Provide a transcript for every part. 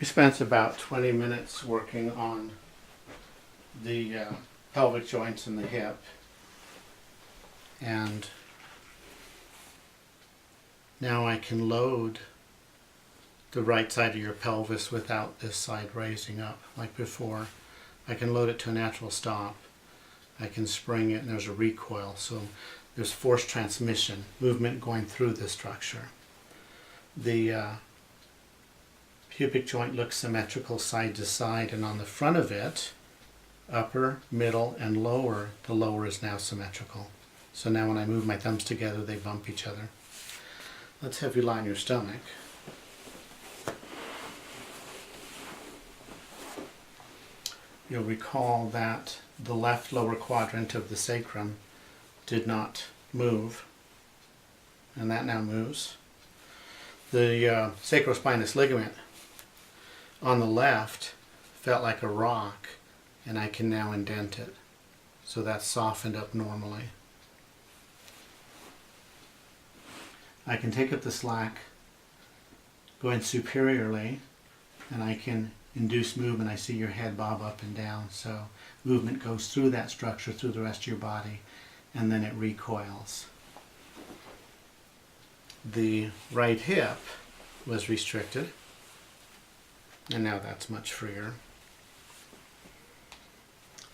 We spent about 20 minutes working on the pelvic joints in the hip, and now I can load the right side of your pelvis without this side raising up like before. I can load it to a natural stop. I can spring it, and there's a recoil, so there's force transmission, movement going through the structure. The pubic joint looks symmetrical side to side, and on the front of it, upper, middle, and lower, the lower is now symmetrical. So now when I move my thumbs together, they bump each other. Let's have you lie on your stomach. You'll recall that the left lower quadrant of the sacrum did not move, and that now moves. The sacrospinous ligament on the left felt like a rock, and I can now indent it. So that's softened up normally. I can take up the slack, go in superiorly, and I can induce movement. I see your head bob up and down, so movement goes through that structure, through the rest of your body, and then it recoils. The right hip was restricted, and now that's much freer.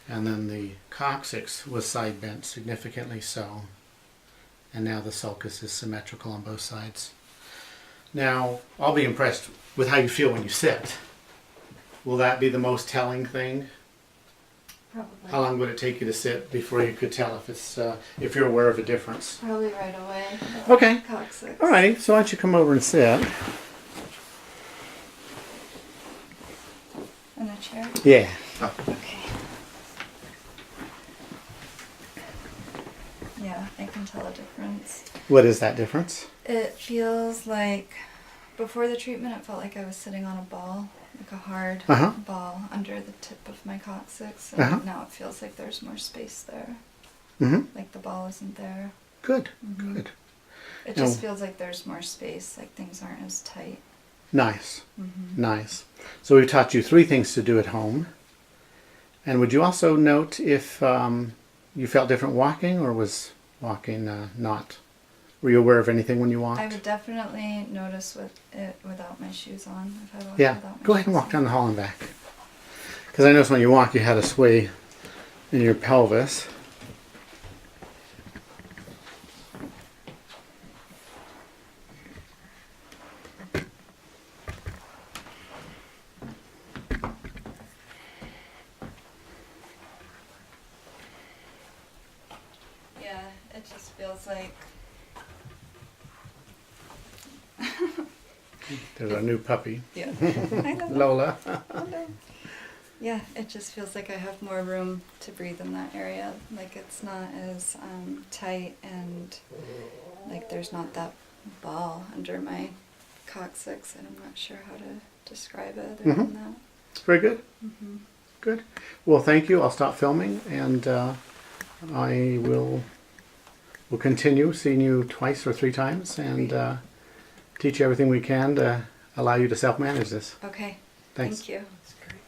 And then the coccyx was side bent, significantly so, and now the sulcus is symmetrical on both sides. Now, I'll be impressed with how you feel when you sit. Will that be the most telling thing? Probably. How long would it take you to sit before you could tell if it's if you're aware of a difference? Probably right away. Okay. Coccyx. All right. So why don't you come over and sit? In a chair? Yeah. Okay. Yeah, I can tell a difference. What is that difference? It feels like, before the treatment, it felt like I was sitting on a ball, like a hard ball under the tip of my coccyx. And now it feels like there's more space there. Like the ball isn't there. Good. Good. It just feels like there's more space, like things aren't as tight. Nice. Nice. So we've taught you 3 things to do at home. And would you also note if you felt different walking, or was walking not? Were you aware of anything when you walked? I would definitely notice with it without my shoes on. If I walked Yeah. without my Go ahead shoes and walk on. down the hall and back. Because I noticed when you walk, you had a sway in your pelvis. Yeah, it just feels like There's our new puppy, yeah. I know. Lola. Yeah, it just feels like I have more room to breathe in that area. Like it's not as tight, and like there's not that ball under my coccyx, and I'm not sure how to describe it other than that. Very good. Good. Well, thank you. I'll stop filming, and I will continue seeing you 2 or 3 times, and teach you everything we can to allow you to self-manage this. Okay. Thanks. Thank you. That's great.